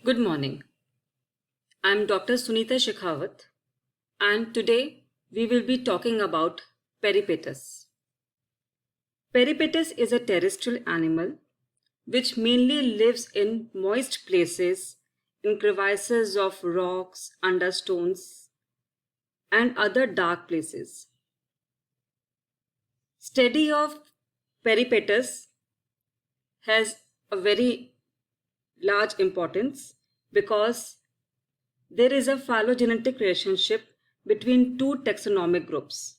Good morning. I'm Dr. Sunita Shekhawat, and today we will be talking about Peripatus. Peripatus is a terrestrial animal which mainly lives in moist places, in crevices of rocks, under stones, and other dark places. Study of Peripatus has a very large importance because there is a phylogenetic relationship between two taxonomic groups.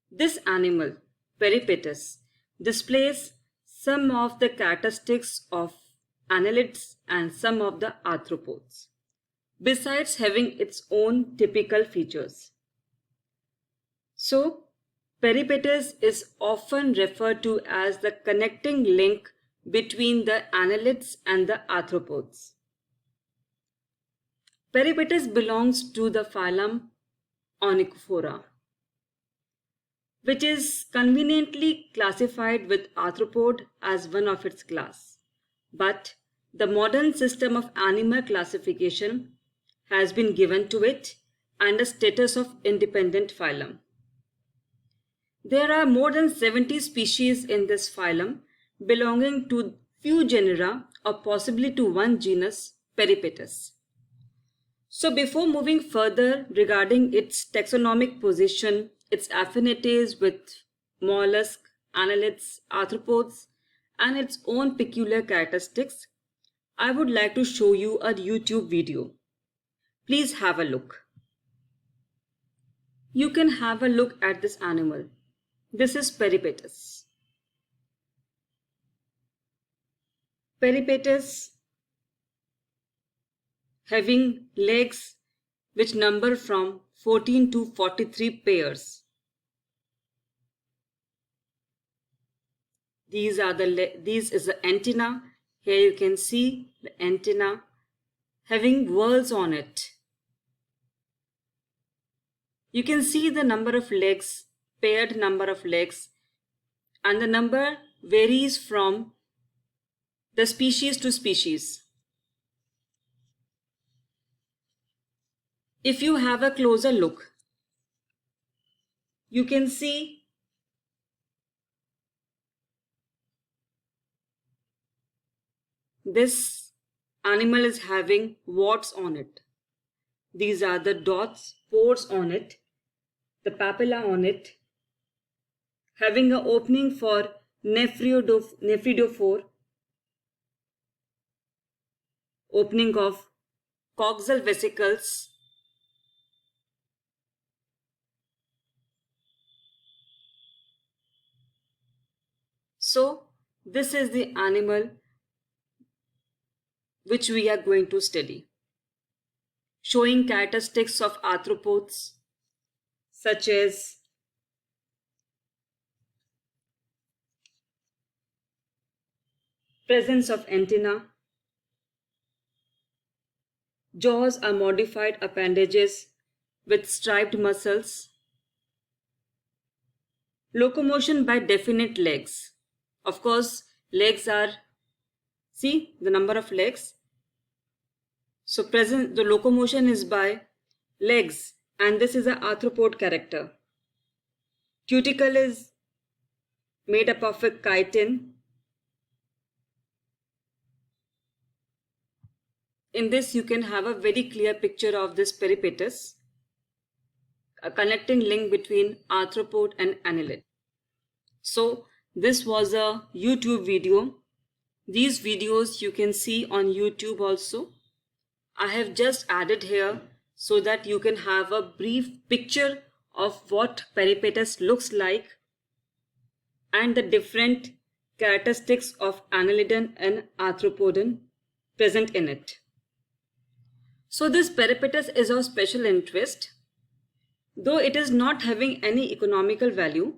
This animal, Peripatus, displays some of the characteristics of annelids and some of the arthropods, besides having its own typical features. So, Peripatus is often referred to as the connecting link between the annelids and the arthropods. Peripatus belongs to the phylum Onychophora, which is conveniently classified with arthropod as one of its class. But the modern system of animal classification has been given to it and a status of independent phylum. There are more than 70 species in this phylum belonging to few genera or possibly to one genus, Peripatus. So before moving further regarding its taxonomic position, its affinities with mollusks, annelids, arthropods, and its own peculiar characteristics, I would like to show you a YouTube video. Please have a look. You can have a look at this animal. This is Peripatus. Peripatus having legs which number from 14 to 43 pairs. This is the antenna. Here you can see the antenna having whorls on it. You can see the number of legs, paired number of legs, and the number varies from the species to species. If you have a closer look, you can see this animal is having warts on it. These are the dots, pores on it, the papilla on it, having an opening for nephridophore, opening of coxal vesicles, so this is the animal which we are going to study, showing characteristics of arthropods such as presence of antenna, jaws are modified appendages with striped muscles, locomotion by definite legs. Of course, legs are, see the number of legs. So the locomotion is by legs, and this is an arthropod character. Cuticle is made up of a chitin. In this you can have a very clear picture of this Peripatus, a connecting link between arthropod and annelid. So this was a YouTube video. These videos you can see on YouTube also. I have just added here so that you can have a brief picture of what Peripatus looks like and the different characteristics of annelidan and arthropodon present in it. So this Peripatus is of special interest, though it is not having any economical value,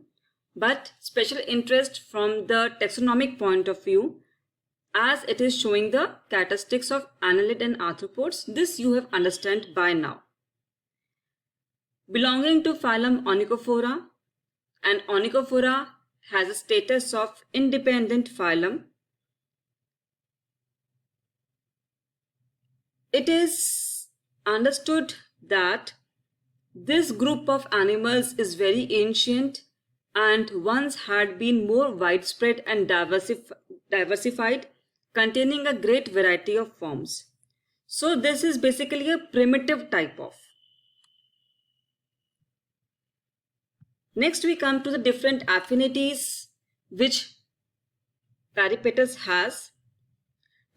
but special interest from the taxonomic point of view, as it is showing the characteristics of annelid and arthropods. This you have understand by now. Belonging to phylum Onychophora, and Onychophora has a status of independent phylum. It is understood that this group of animals is very ancient and once had been more widespread and diversified, containing a great variety of forms. So this is basically a primitive type of. Next we come to the different affinities which Peripatus has.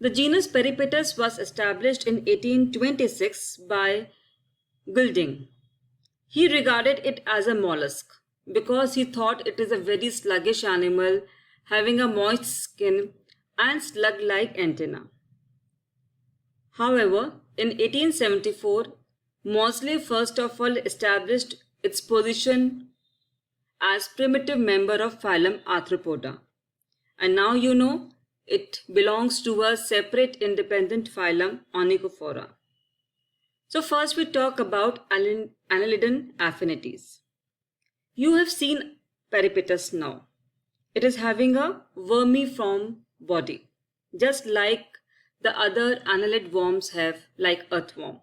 The genus Peripatus was established in 1826 by Goulding. He regarded it as a mollusk because he thought it is a very sluggish animal having a moist skin and slug-like antenna. However, in 1874, Moseley first of all established its position as primitive member of phylum Arthropoda. And now you know it belongs to a separate independent phylum Onychophora. So first we talk about annelidan affinities. You have seen Peripatus now. It is having a vermiform body, just like the other annelid worms have, like earthworm.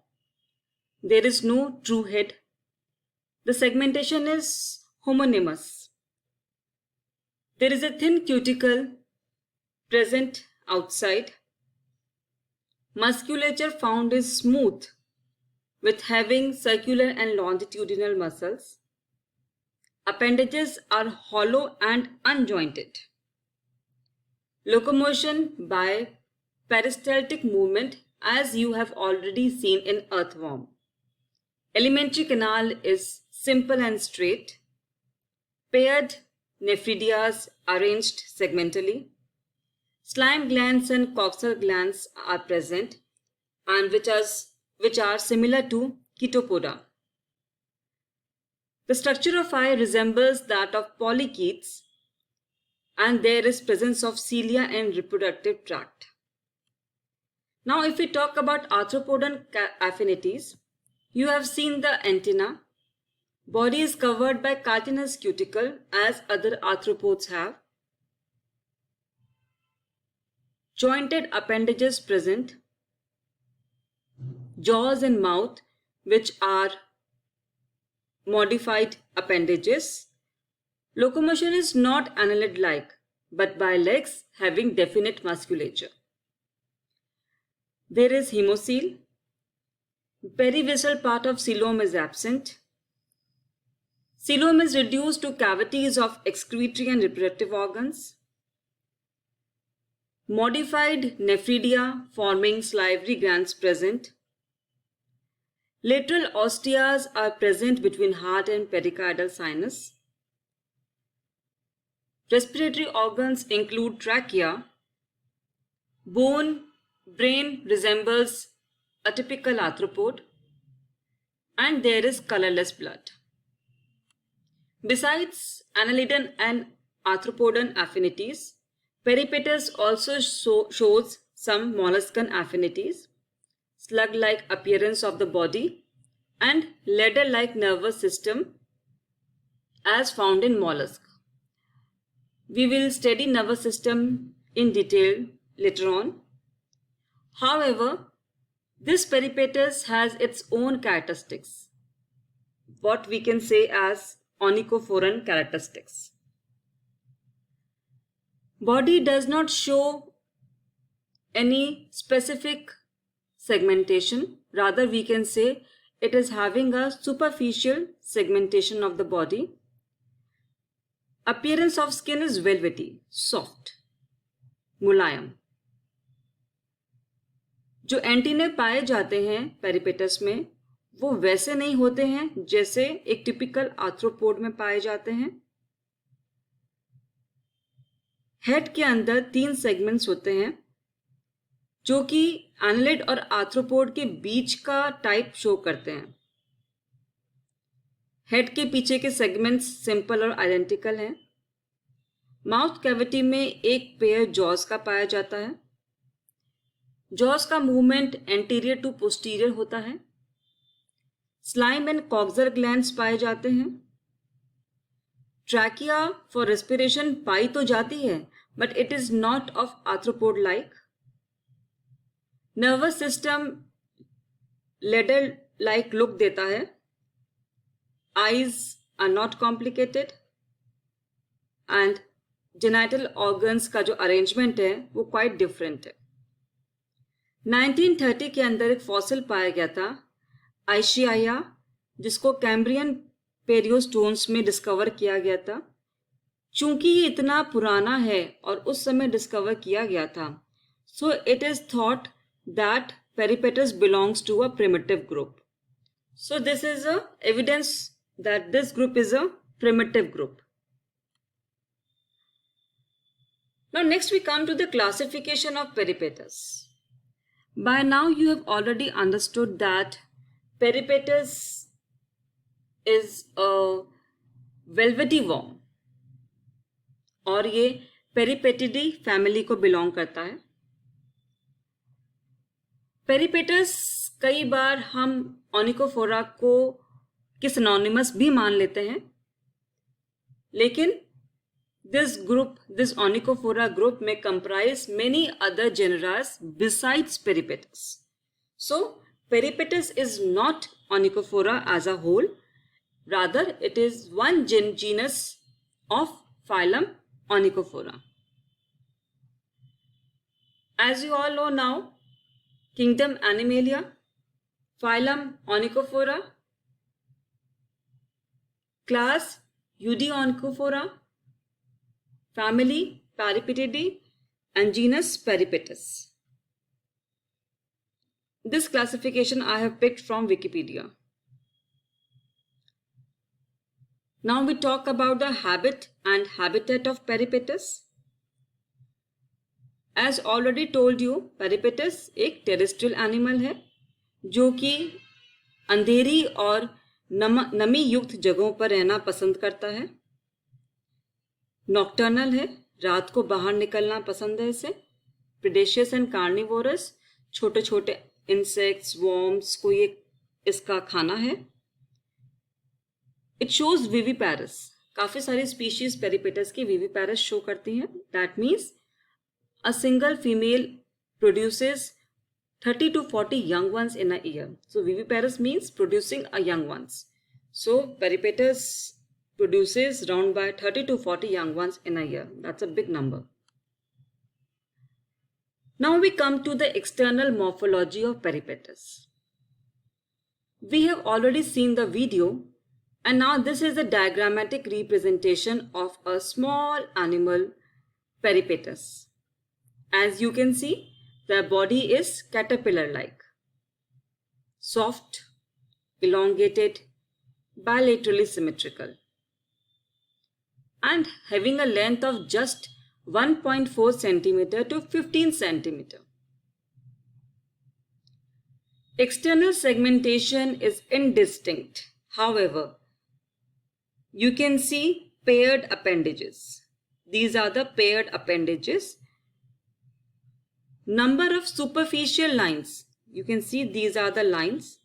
There is no true head. The segmentation is homonymous. There is a thin cuticle present outside. Musculature found is smooth with having circular and longitudinal muscles. Appendages are hollow and unjointed. Locomotion by peristaltic movement, as you have already seen in earthworm. Alimentary canal is simple and straight. Paired nephridias arranged segmentally. Slime glands and coxal glands are present and which are similar to Chaetopoda. The structure of eye resembles that of polychaetes and there is presence of cilia and reproductive tract. Now if we talk about arthropodan affinities, you have seen the antenna. Body is covered by chitinous cuticle as other arthropods have. Jointed appendages present. Jaws and mouth which are modified appendages. Locomotion is not annelid-like but by legs having definite musculature. There is hemocele. Perivessel part of coelom is absent. Coelom is reduced to cavities of excretory and reproductive organs. Modified nephridia forming salivary glands present. Lateral osteas are present between heart and pericardial sinus. Respiratory organs include trachea. Brain resembles a typical arthropod and there is colorless blood. Besides annelidal and arthropodan affinities, Peripatus also shows some molluscan affinities, slug-like appearance of the body and ladder-like nervous system as found in mollusk. We will study nervous system in detail later on. However, this Peripatus has its own characteristics, what we can say as onychophoran characteristics. Body does not show any specific segmentation, rather we can say it is having a superficial segmentation of the body. Appearance of skin is velvety, soft, मुलायम. जो antennae पाए जाते हैं पेरिपेटस में वो वैसे नहीं होते हैं जैसे एक टिपिकल आर्थ्रोपोड में पाए जाते हैं. हेड के अंदर 3 सेगमेंट्स होते हैं जो कि एनालिड और आर्थ्रोपोड के बीच का टाइप शो करते हैं. हेड के पीछे के सेगमेंट्स सिंपल और आइडेंटिकल हैं. माउथ कैविटी में एक पेयर जॉज का पाया जाता है. जॉज का मूवमेंट एंटीरियर टू पोस्टीरियर होता है. स्लाइम एंड कॉक्सर ग्लैंड्स पाए जाते हैं. ट्रैकिया फॉर रेस्पिरेशन पाई तो जाती है but it is not of arthropod like. Nervous system ladder like look देता है. Eyes are not complicated and genital organs का जो अरेंजमेंट है वो क्वाइट डिफरेंट है. 1930 के अंदर एक फॉसिल पाया गया था आइशियाया, जिसको कैम्ब्रियन पेरियोस्टोन्स में डिस्कवर किया गया था. चूंकि ये इतना पुराना है और उस समय डिस्कवर किया गया था, so it is thought that Peripatus belongs to a primitive group. So this is a evidence that this group is a primitive group. Now next we come to the classification of peripatus. By now you have already understood that peripatus is a velvety worm और ये पेरिपेटिडी family को belong करता है. पेरिपेटस कई बार हम ओनिकोफोरा को synonymous भी मान लेते हैं, लेकिन this Onychophora group may comprise many other genera besides Peripatus. So Peripatus is not Onychophora as a whole, rather it is one genus of phylum Onychophora. As you all know now, kingdom Animalia, phylum Onychophora, class Eudyonychophora, family Peripetidae, and genus Peripatus. This classification I have picked from Wikipedia. Now we talk about the habit and habitat of Peripatus. As already told you, Peripatus एक terrestrial animal है जो कि अंधेरी और नमी युक्त जगहों पर रहना पसंद करता है. नॉक्टर्नल है, रात को बाहर निकलना पसंद है इसे. प्रिडेशियस एंड कार्निवोरस, छोटे छोटे इंसेक्ट्स, वॉर्म्स को ये इसका खाना है. इट शोज विविपैरस, काफी सारी स्पीशीज पेरिपेटस की विविपैरस शो करती हैं. That means a single female produces 30 to 40 young ones in a year. So viviparous means producing a young ones. So peripatus produces around by 30 to 40 young ones in a year. That's a big number. Now we come to the external morphology of peripatus. We have already seen the video, and now this is a diagrammatic representation of a small animal, peripatus. As you can see, the body is caterpillar-like, soft, elongated, bilaterally symmetrical, and having a length of just 1.4 centimeter to 15 centimeter. External segmentation is indistinct. However, you can see paired appendages. These are the paired appendages. Number of superficial lines, you can see these are the lines,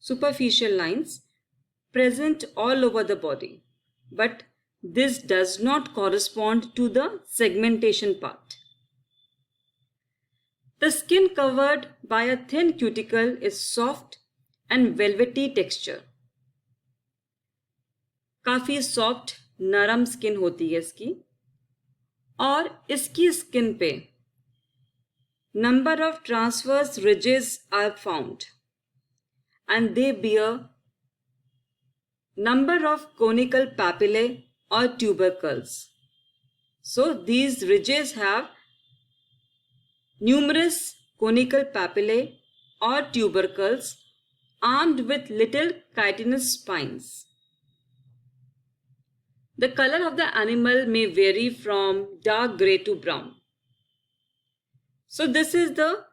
superficial lines present all over the body, but this does not correspond to the segmentation part. The skin covered by a thin cuticle is soft and velvety texture. काफी soft नरम skin होती है इसकी, और इसकी skin पे number of transverse ridges are found, and they bear number of conical papillae or tubercles. So these ridges have numerous conical papillae or tubercles armed with little chitinous spines. The color of the animal may vary from dark gray to brown. So this is the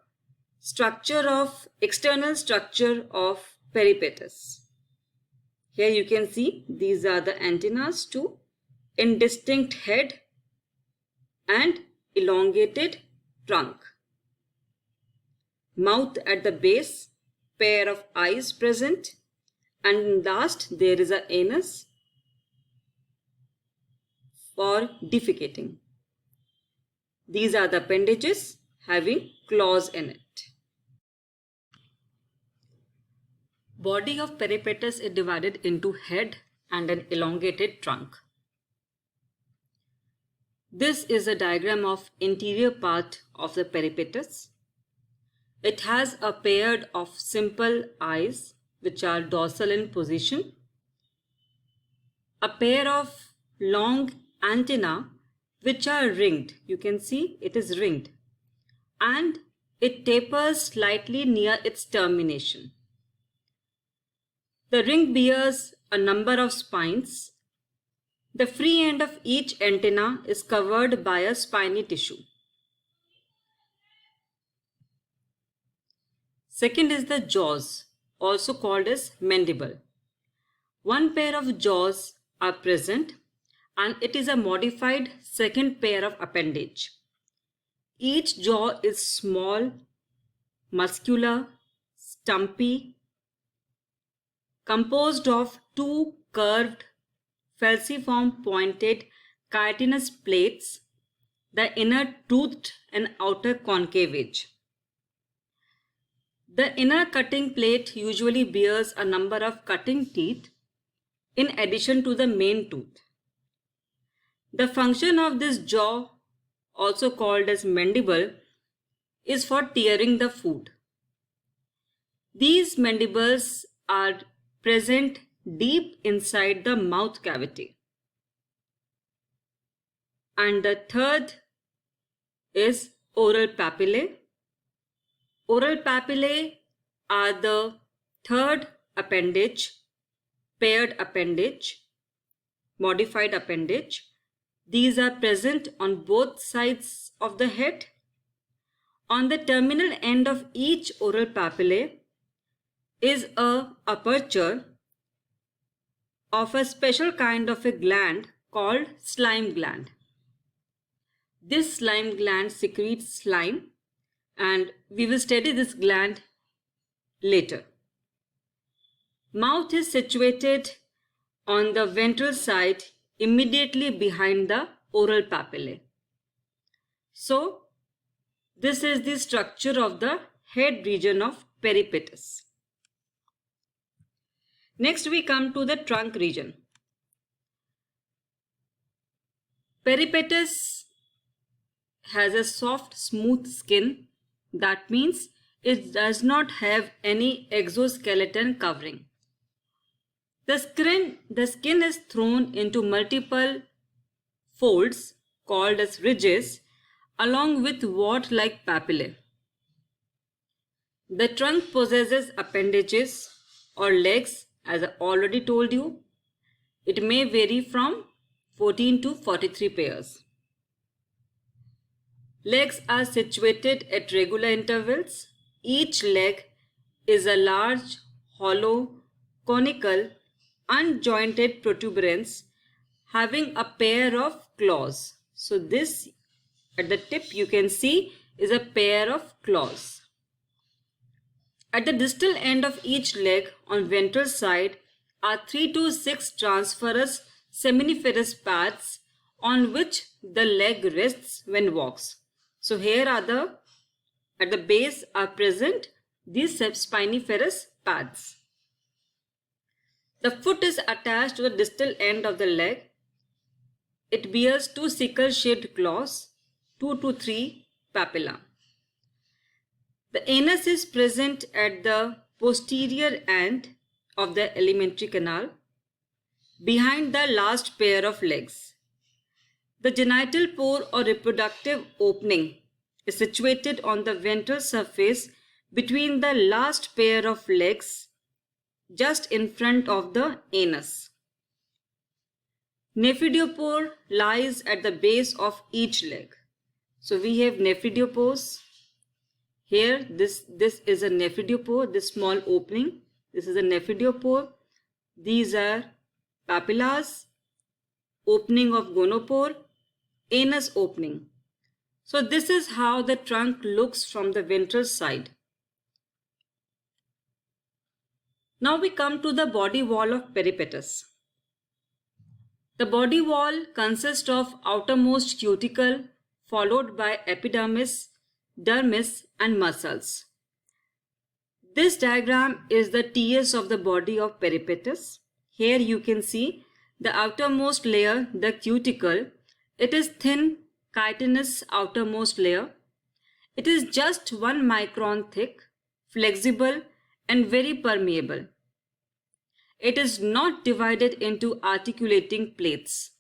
external structure of peripatus. Here you can see these are the antennas too, indistinct head and elongated trunk. Mouth at the base, pair of eyes present, and last there is an anus for defecating. These are the appendages having claws in it. Body of peripatus is divided into head and an elongated trunk. This is a diagram of interior part of the peripatus. It has a pair of simple eyes which are dorsal in position, a pair of long antennae which are ringed. You can see it is ringed, and it tapers slightly near its termination. The ring bears a number of spines. The free end of each antenna is covered by a spiny tissue. Second is the jaws, also called as mandible. One pair of jaws are present, and it is a modified second pair of appendage. Each jaw is small, muscular, stumpy, composed of two curved, falciform pointed chitinous plates, the inner toothed and outer concave edge. The inner cutting plate usually bears a number of cutting teeth in addition to the main tooth. The function of this jaw, also called as mandible, is for tearing the food. These mandibles are present deep inside the mouth cavity. And the third is oral papillae. Oral papillae are the third appendage, paired appendage, modified appendage. These are present on both sides of the head. On the terminal end of each oral papillae is a aperture of a special kind of a gland called slime gland. This slime gland secretes slime, and we will study this gland later. Mouth is situated on the ventral side immediately behind the oral papillae. So, this is the structure of the head region of peripatus. Next we come to the trunk region. Peripatus has a soft, smooth skin. That means it does not have any exoskeleton covering. The skin is thrown into multiple folds called as ridges along with wart-like papillae. The trunk possesses appendages or legs, as I already told you. It may vary from 14 to 43 pairs. Legs are situated at regular intervals. Each leg is a large, hollow, conical, unjointed protuberance having a pair of claws. So this at the tip you can see is a pair of claws. At the distal end of each leg on ventral side are 3 to 6 transverse seminiferous pads on which the leg rests when walks. So here are at the base are present these spiniferous pads. The foot is attached to the distal end of the leg. It bears 2 sickle-shaped claws, 2 to 3 papilla. The anus is present at the posterior end of the alimentary canal, behind the last pair of legs. The genital pore or reproductive opening is situated on the ventral surface between the last pair of legs, just in front of the anus. Nephidiopore lies at the base of each leg. So we have nephidiopores. Here this is a nephidiopore, this small opening. This is a nephidiopore. These are papillas, opening of gonopore, anus opening. So this is how the trunk looks from the ventral side. Now we come to the body wall of peripatus. The body wall consists of outermost cuticle followed by epidermis, dermis and muscles. This diagram is the TS of the body of peripatus. Here you can see the outermost layer, the cuticle. It is thin, chitinous outermost layer. It is just 1 micron thick, flexible and very permeable. It is not divided into articulating plates.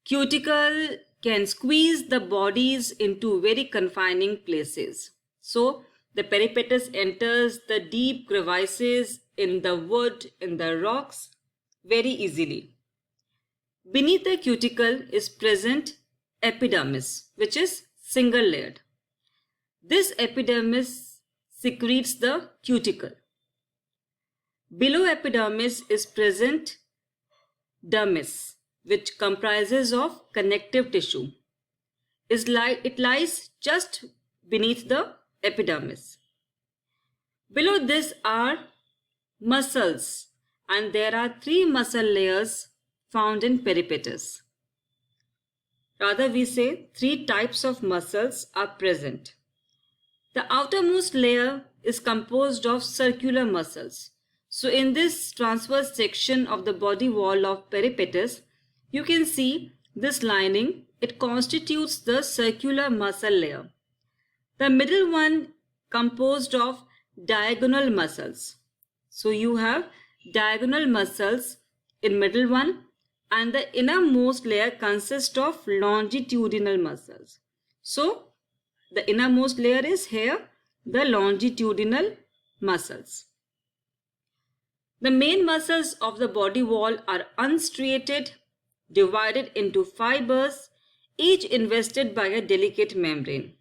Cuticle can squeeze the bodies into very confining places. So the peripatus enters the deep crevices in the wood, in the rocks very easily. Beneath the cuticle is present epidermis, which is single layered. This epidermis secretes the cuticle. Below epidermis is present dermis, which comprises of connective tissue. It lies just beneath the epidermis. Below this are muscles, and there are 3 muscle layers found in peripatus. Rather, we say 3 types of muscles are present. The outermost layer is composed of circular muscles. So in this transverse section of the body wall of peripatus, you can see this lining. It constitutes the circular muscle layer. The middle one composed of diagonal muscles. So you have diagonal muscles in middle one, and the innermost layer consists of longitudinal muscles. So the innermost layer is here, the longitudinal muscles. The main muscles of the body wall are unstriated, divided into fibers, each invested by a delicate membrane.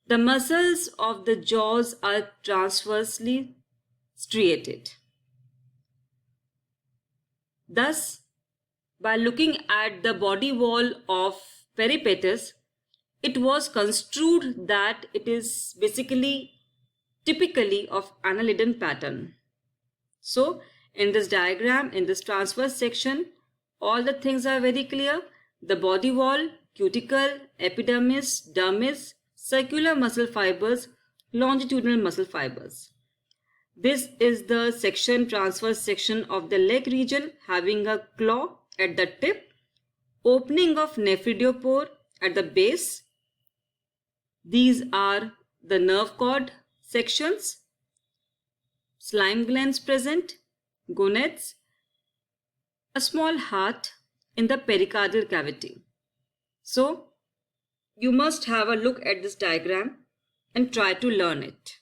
The muscles of the jaws are transversely striated. Thus, by looking at the body wall of peripatus, it was construed that it is basically typically of annelidan pattern. So, in this diagram, in this transverse section, all the things are very clear. The body wall, cuticle, epidermis, dermis, circular muscle fibers, longitudinal muscle fibers. This is the section, transverse section of the leg region, having a claw at the tip, opening of nephridiopore at the base. These are the nerve cord sections, slime glands present, gonads, a small heart in the pericardial cavity. So, you must have a look at this diagram and try to learn it.